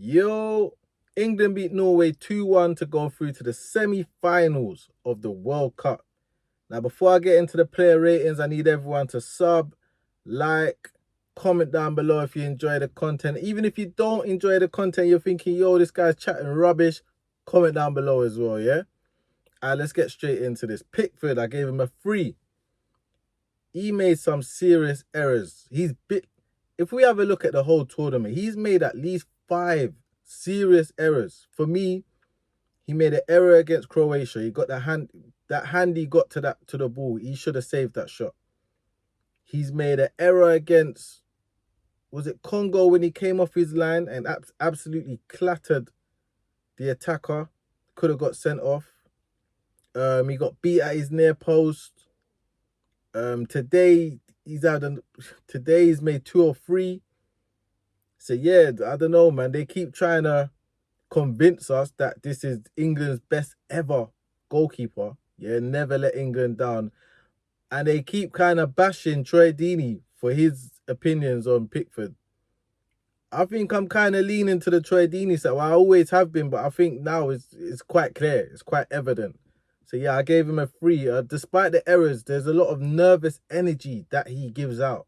Yo, England beat Norway 2-1 to go through to the semi-finals of the World Cup. Now, before I get into the player ratings, I need everyone to sub, like, comment down below if you enjoy the content. Even if you don't enjoy the content, you're thinking, yo, this guy's chatting rubbish, comment down below as well, yeah? All right, let's get straight into this. Pickford, I gave him a 3. He made some serious errors. If we have a look at the whole tournament, he's made at least 5 serious errors. For me, he made an error against Croatia. He got that hand he got to the ball. He should have saved that shot. He's made an error against, was it Congo, when he came off his line and absolutely clattered the attacker. Could have got sent off. He got beat at his near post. Today he's made 2 or 3. So yeah, I don't know, man. They keep trying to convince us that this is England's best ever goalkeeper. Yeah, never let England down. And they keep kind of bashing Troy Deeney for his opinions on Pickford. I think I'm kind of leaning to the Troy Deeney side. Well, I always have been, but I think now it's quite clear. It's quite evident. So yeah, I gave him a 3. Despite the errors, there's a lot of nervous energy that he gives out.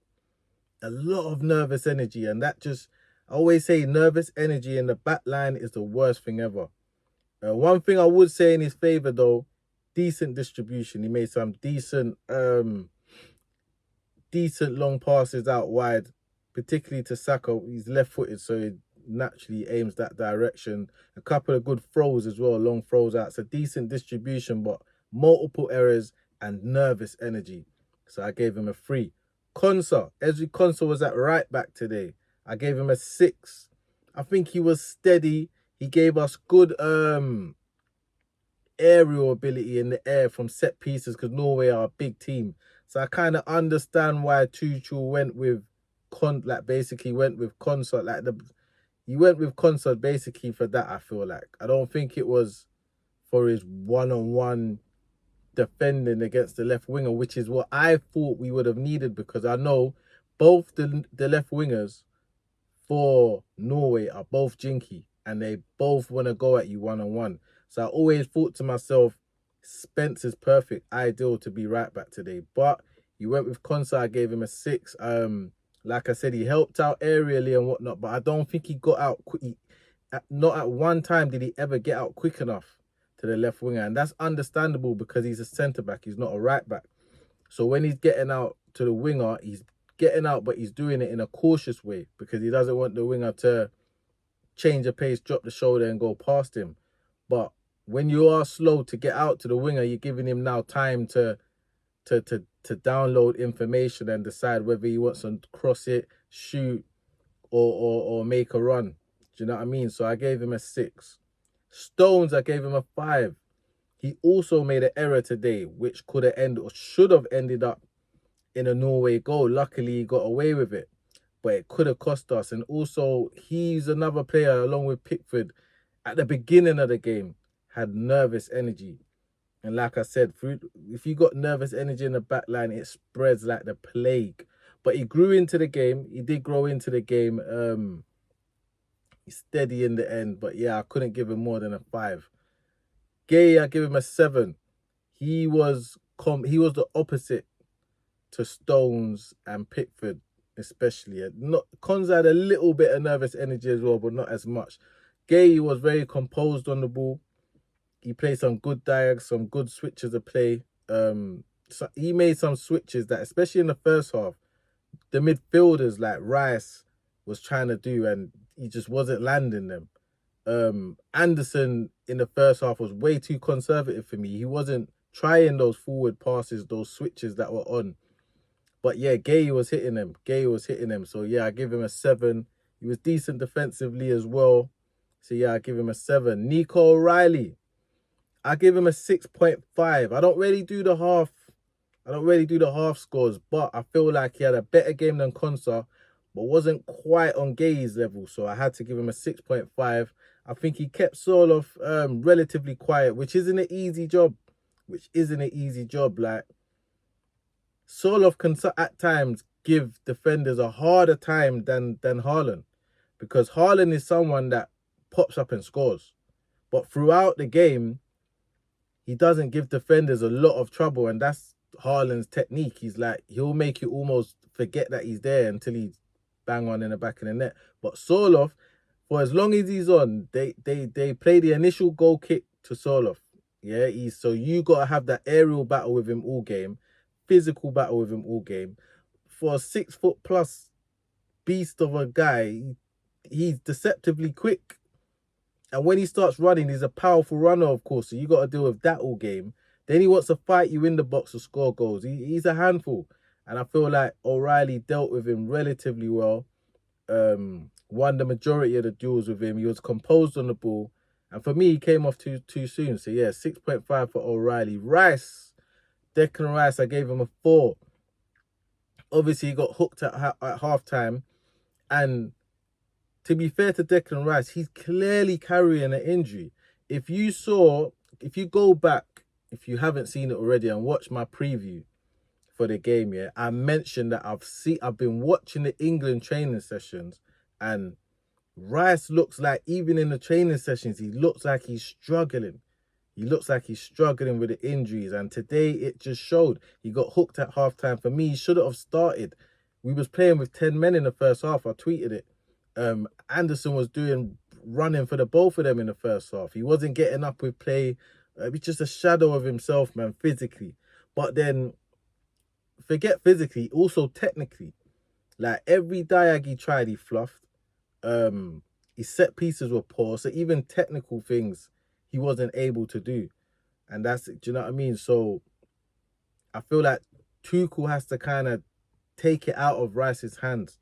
A lot of nervous energy. And that just, I always say nervous energy in the back line is the worst thing ever. One thing I would say in his favour though, decent distribution. He made some decent long passes out wide, particularly to Saka. He's left-footed, so he naturally aims that direction. A couple of good throws as well, long throws out. So decent distribution, but multiple errors and nervous energy. So I gave him a 3. Konsa, Ezri Konsa was at right back today. I gave him a 6. I think he was steady. He gave us good aerial ability in the air from set pieces because Norway are a big team. So I kind of understand why Tuchel went with Konsa. He went with Konsa basically for that, I feel like. I don't think it was for his one-on-one defending against the left winger, which is what I thought we would have needed, because I know both the left wingers for Norway are both jinky and they both want to go at you one-on-one. So I always thought to myself, Spence is perfect, ideal to be right back today. But he went with Konsa. I gave him a 6. Like I said, he helped out aerially and whatnot, but I don't think he got out quick. Not at one time did he ever get out quick enough to the left winger. And that's understandable because he's a centre-back. He's not a right-back. So when he's getting out to the winger, he's getting out, but he's doing it in a cautious way because he doesn't want the winger to change the pace, drop the shoulder and go past him. But when you are slow to get out to the winger, you're giving him now time to download information and decide whether he wants to cross it, shoot, or make a run. Do you know what I mean? So I gave him a 6. Stones, I gave him a 5. He also made an error today, which could have ended or should have ended up in a Norway goal. Luckily, he got away with it, but it could have cost us. And also, he's another player, along with Pickford, at the beginning of the game, had nervous energy. And like I said, if you got nervous energy in the back line, it spreads like the plague. But he grew into the game. He did grow into the game. He's steady in the end. But yeah, I couldn't give him more than a 5. Gay, I give him a 7. He was the opposite to Stones and Pickford, especially. Konza had a little bit of nervous energy as well, but not as much. Gay was very composed on the ball. He played some good diags, some good switches of play. So he made some switches that, especially in the first half, the midfielders like Rice was trying to do, and he just wasn't landing them. Anderson in the first half was way too conservative for me. He wasn't trying those forward passes, those switches that were on. But yeah, Gay was hitting them. So yeah, I give him a 7. He was decent defensively as well. So yeah, I give him a 7. Nico O'Reilly, I give him a 6.5. I don't really do the half scores, but I feel like he had a better game than Konsa, but wasn't quite on Gay's level. So I had to give him a 6.5. I think he kept Soloff relatively quiet, which isn't an easy job. Like, Soloff can at times give defenders a harder time than Haaland, because Haaland is someone that pops up and scores. But throughout the game, he doesn't give defenders a lot of trouble, and that's Haaland's technique. He's like, he'll make you almost forget that he's there until he's bang on in the back of the net. But Soloff, for as long as he's on, they play the initial goal kick to Soloff. Yeah, so you gotta have that aerial battle with him all game, physical battle with him all game. For a 6 foot+ beast of a guy, he's deceptively quick. And when he starts running, he's a powerful runner, of course. So you got to deal with that all game. Then he wants to fight you in the box to score goals. He's a handful. And I feel like O'Reilly dealt with him relatively well. Won the majority of the duels with him. He was composed on the ball. And for me, he came off too soon. So yeah, 6.5 for O'Reilly. Rice, Declan Rice, I gave him a 4. Obviously, he got hooked at halftime. And to be fair to Declan Rice, he's clearly carrying an injury. If you go back, if you haven't seen it already, and watch my preview for the game, yeah, I mentioned that I've been watching the England training sessions, and Rice looks like, even in the training sessions, he looks like he's struggling. He looks like he's struggling with the injuries, and today it just showed. He got hooked at halftime. For me, he shouldn't have started. We was playing with 10 men in the first half. I tweeted it. Anderson was running for the both of them in the first half. He wasn't getting up with play. It's just a shadow of himself, man, physically. But then, forget physically, also technically. Like, every diag he tried, he fluffed. His set pieces were poor. So even technical things, he wasn't able to do. And do you know what I mean? So I feel like Tuchel has to kind of take it out of Rice's hands.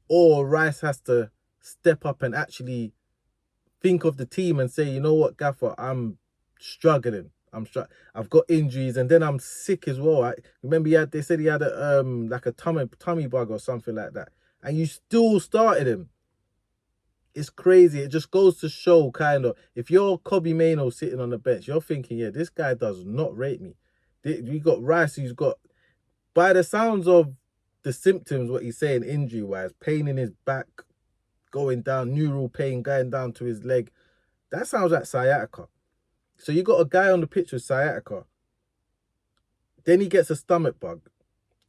Or Rice has to step up and actually think of the team and say, you know what, Gaffer, I'm struggling. I've got injuries, and then I'm sick as well. I remember they said he had a like a tummy bug or something like that, and you still started him. It's crazy. It just goes to show, kind of, if you're Kobe Mainoo sitting on the bench, you're thinking, yeah, this guy does not rate me. We got Rice, who's got, by the sounds of the symptoms, what he's saying injury-wise, pain in his back, going down, neural pain going down to his leg. That sounds like sciatica. So you got a guy on the pitch with sciatica. Then he gets a stomach bug,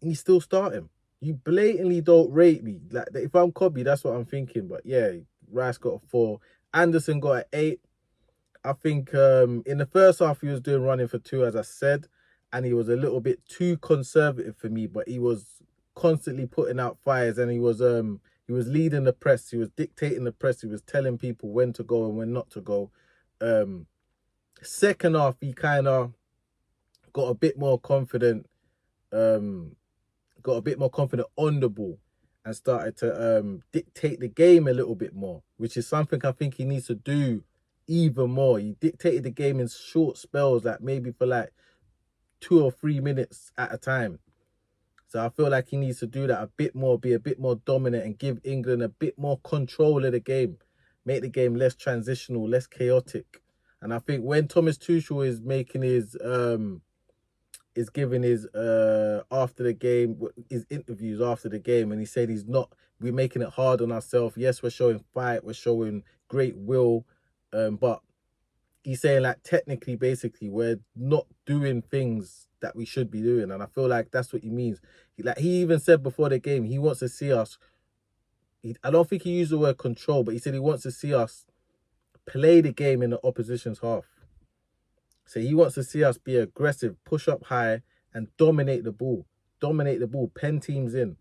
and you still start him. You blatantly don't rate me. Like, if I'm Kobe, that's what I'm thinking. But yeah, Rice got a 4. Anderson got an 8. I think in the first half, he was doing running for 2, as I said. And he was a little bit too conservative for me. But he was constantly putting out fires. And he was leading the press. He was dictating the press. He was telling people when to go and when not to go. Second half, he kind of got a bit more confident. Got a bit more confident on the ball and started to dictate the game a little bit more, which is something I think he needs to do even more. He dictated the game in short spells, like maybe for like 2 or 3 minutes at a time. So I feel like he needs to do that a bit more, be a bit more dominant, and give England a bit more control of the game. Make the game less transitional, less chaotic. And I think when Thomas Tuchel is making giving his after the game, his interviews after the game, and he said we're making it hard on ourselves. Yes, we're showing fight, we're showing great will, but he's saying, like, technically, basically, we're not doing things that we should be doing. And I feel like that's what he means. He even said before the game, he wants to see us, I don't think he used the word control, but he said he wants to see us play the game in the opposition's half. So he wants to see us be aggressive, push up high, and dominate the ball. Pen teams in.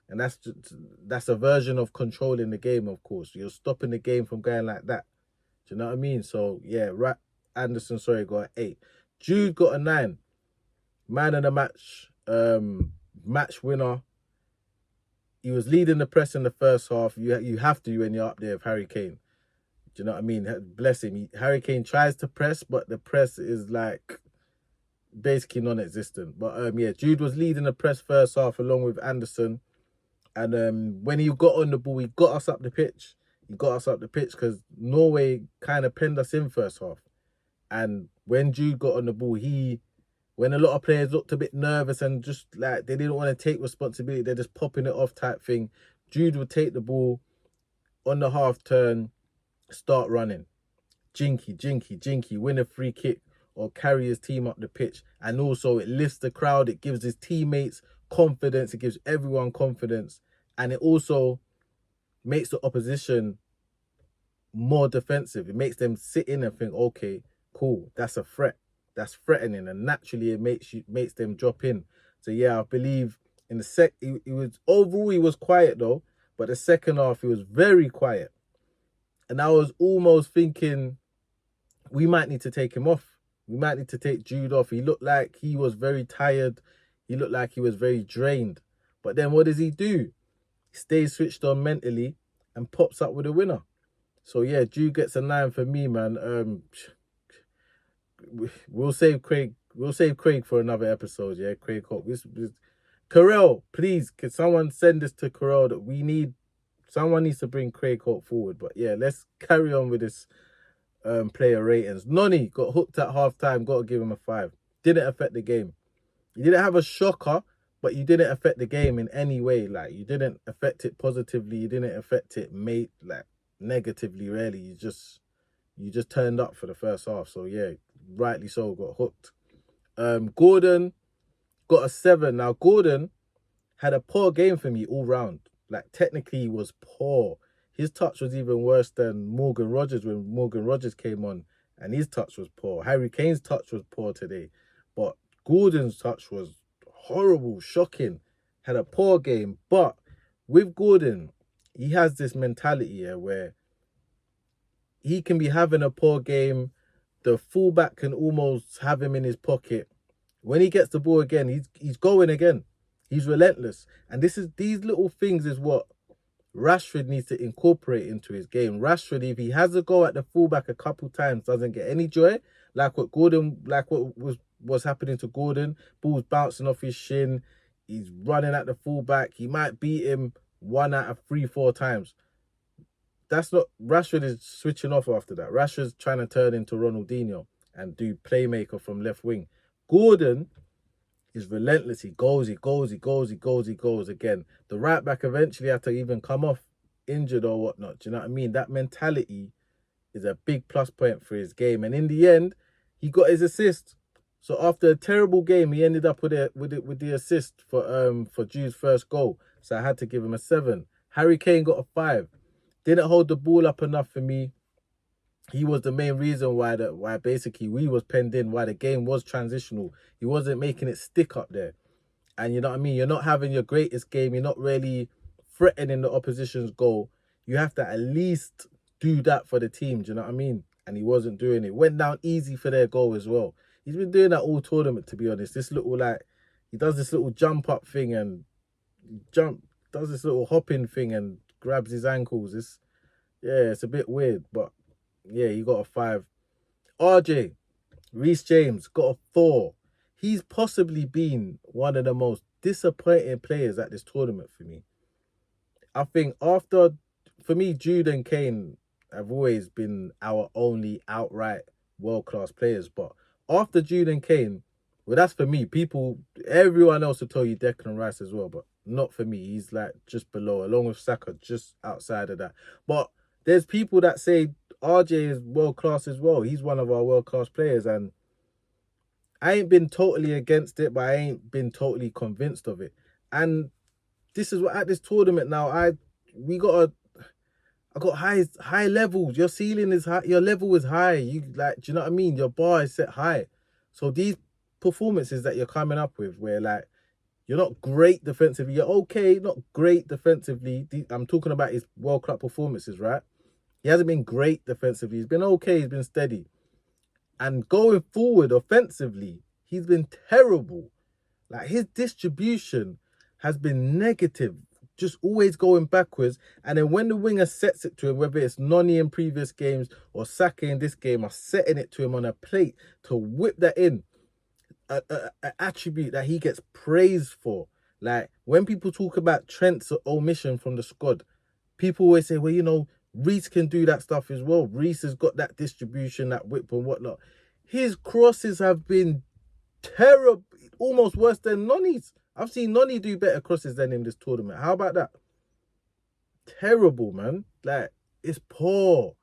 And that's a version of controlling the game, of course. You're stopping the game from going like that. Do you know what I mean? So, yeah, Anderson, got an 8. Jude got a 9. Man of the match, match winner. He was leading the press in the first half. You have to when you're up there with Harry Kane. Do you know what I mean? Bless him. Harry Kane tries to press, but the press is like basically non-existent. But yeah, Jude was leading the press first half along with Anderson. And when he got on the ball, he got us up the pitch. Because Norway kind of penned us in first half. And when Jude got on the ball, when a lot of players looked a bit nervous and just like they didn't want to take responsibility, they're just popping it off type thing, Jude would take the ball on the half turn, start running. jinky, win a free kick or carry his team up the pitch. And also it lifts the crowd, it gives his teammates confidence, it gives everyone confidence. And it also makes the opposition more defensive. It makes them sit in and think, okay, cool, that's a threat. That's threatening. And naturally it makes them drop in. So yeah, I believe in the he was overall he was quiet though, but the second half he was very quiet. And I was almost thinking we might need to take him off. We might need to take Jude off. He looked like he was very tired. He looked like he was very drained. But then what does he do? He stays switched on mentally and pops up with a winner. So yeah, Jude gets a 9 for me, man. We'll save Craig. We'll save Craig for another episode. Yeah, Craig Hope. Carell, please, can someone send this to Carell that someone needs to bring Craig Hope forward. But yeah, let's carry on with this player ratings. Noni got hooked at half time. Got to give him a 5. Didn't affect the game. You didn't have a shocker, but you didn't affect the game in any way. Like, you didn't affect it positively. You didn't affect it negatively, really. You just turned up for the first half. So yeah, rightly so, got hooked. Gordon got a 7. Now Gordon had a poor game for me all round. Like, technically he was poor. His touch was even worse than Morgan Rogers when Morgan Rogers came on, and his touch was poor. Harry Kane's touch was poor today, but Gordon's touch was horrible, shocking. Had a poor game. But with Gordon, he has this mentality here where he can be having a poor game. The fullback can almost have him in his pocket. When he gets the ball again, he's going again. He's relentless. And these little things is what Rashford needs to incorporate into his game. Rashford, if he has a go at the fullback a couple times, doesn't get any joy, like what was happening to Gordon. Ball's bouncing off his shin. He's running at the fullback. He might beat him 1 out of 3-4 times. That's not... Rashford is switching off after that. Rashford's trying to turn into Ronaldinho and do playmaker from left wing. Gordon is relentless. He goes again. The right back eventually had to even come off injured or whatnot. Do you know what I mean? That mentality is a big plus point for his game. And in the end, he got his assist. So after a terrible game, he ended up with the assist for Jude's first goal. So I had to give him a 7. Harry Kane got a 5. Didn't hold the ball up enough for me. He was the main reason why basically we was penned in, why the game was transitional. He wasn't making it stick up there. And you know what I mean? You're not having your greatest game. You're not really threatening the opposition's goal. You have to at least do that for the team. Do you know what I mean? And he wasn't doing it. Went down easy for their goal as well. He's been doing that all tournament, to be honest. This little, he does this little jump up thing and does this little hopping thing and grabs his ankles. It's a bit weird, but yeah, he got a 5. RJ, Reece James, got a 4. He's possibly been one of the most disappointing players at this tournament for me. I think for me, Jude and Kane have always been our only outright world-class players. But after Jude and Kane, well, that's for me. Everyone else will tell you Declan Rice as well, but not for me. He's just below, along with Saka, just outside of that. But there's people that say RJ is world-class as well. He's one of our world-class players, and I ain't been totally against it, but I ain't been totally convinced of it. And this is what, at this tournament now, I got high levels. Your ceiling is high, your level is high. Do you know what I mean? Your bar is set high. So these performances that you're coming up with, where you're not great defensively, you're okay, not great defensively. I'm talking about his World Cup performances, right? He hasn't been great defensively. He's been okay. He's been steady. And going forward offensively, he's been terrible. His distribution has been negative, just always going backwards. And then when the winger sets it to him, whether it's Noni in previous games or Saka in this game, are setting it to him on a plate to whip that in, an attribute that he gets praised for. When people talk about Trent's omission from the squad, people always say, well, Reece can do that stuff as well. Reece has got that distribution, that whip and whatnot. His crosses have been terrible, almost worse than Noni's. I've seen Noni do better crosses than in this tournament. How about that? Terrible, man. It's poor.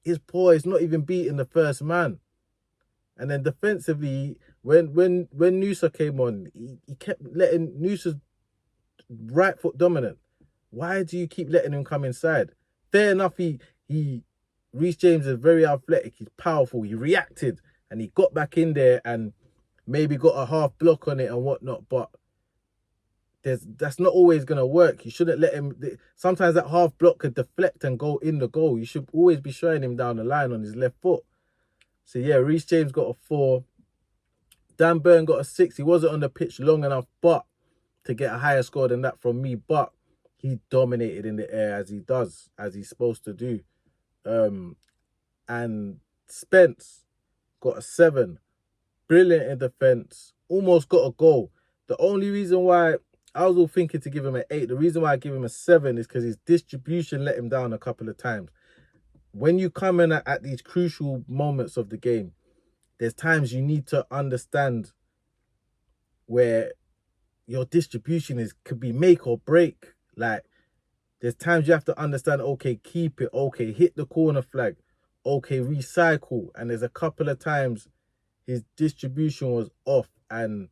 He's poor. He's not even beating the first man. And then defensively, when Nusa came on, he kept letting Nusa's right foot dominant. Why do you keep letting him come inside? Fair enough, Reece James is very athletic. He's powerful. He reacted and he got back in there and maybe got a half block on it and whatnot. But that's not always going to work. You shouldn't let him. Sometimes that half block could deflect and go in the goal. You should always be showing him down the line on his left foot. So yeah, Reece James got a 4. Dan Burn got a 6. He wasn't on the pitch long enough, but to get a higher score than that from me. But he dominated in the air as he does, as he's supposed to do. And Spence got a 7. Brilliant in defence. Almost got a goal. The only reason why I was all thinking to give him an 8, the reason why I give him a 7 is because his distribution let him down a couple of times. When you come in at these crucial moments of the game, there's times you need to understand where your distribution could be make or break. Like, there's times you have to understand, okay, keep it, okay, hit the corner flag, okay, recycle. And there's a couple of times his distribution was off and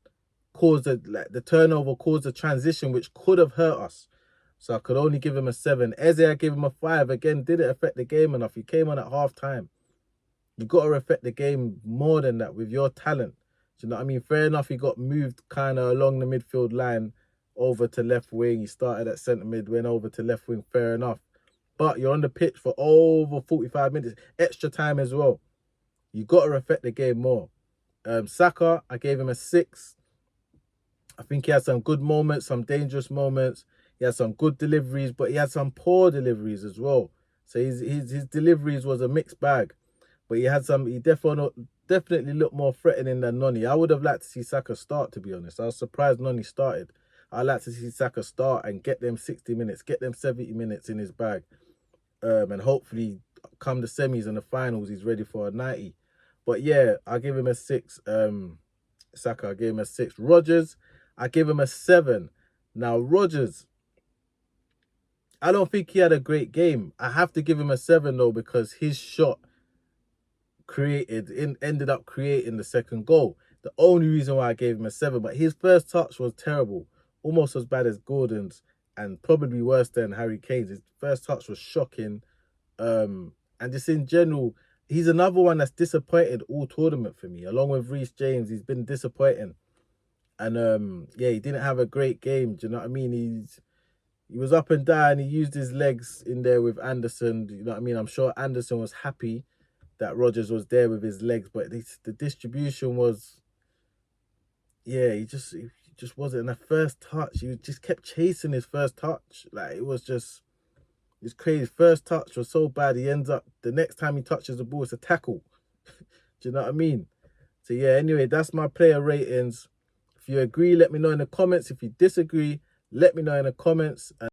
caused the turnover caused a transition which could have hurt us. So I could only give him a 7. Eze, I gave him a 5. Again, didn't affect the game enough. He came on at half time. You got to affect the game more than that with your talent. Do you know what I mean? Fair enough, he got moved kind of along the midfield line over to left wing. He started at centre mid, went over to left wing. Fair enough. But you're on the pitch for over 45 minutes. Extra time as well. You got to affect the game more. Saka, I gave him a 6. I think he had some good moments, some dangerous moments. He had some good deliveries, but he had some poor deliveries as well. So his deliveries was a mixed bag. But he definitely looked more threatening than Noni. I would have liked to see Saka start, to be honest. I was surprised Noni started. I'd like to see Saka start and get them 60 minutes, get them 70 minutes in his bag. And hopefully come the semis and the finals, he's ready for a 90. But yeah, I give him a 6. Saka, I gave him a 6. Rodgers, I give him a 7. Now, Rodgers, I don't think he had a great game. I have to give him a 7 though, because his shot ended up creating the second goal. The only reason why I gave him a 7, but his first touch was terrible, almost as bad as Gordon's, and probably worse than Harry Kane's. His first touch was shocking, and just in general, he's another one that's disappointed all tournament for me. Along with Reece James, he's been disappointing, and yeah, he didn't have a great game. Do you know what I mean? He was up and down. He used his legs in there with Anderson. You know what I mean? I'm sure Anderson was happy that Rodgers was there with his legs, but the distribution was, yeah, he just wasn't in the first touch. He just kept chasing his first touch. Like, it's crazy. His first touch was so bad, he ends up, the next time he touches the ball, it's a tackle. Do you know what I mean? So yeah, anyway, that's my player ratings. If you agree, let me know in the comments. If you disagree, let me know in the comments.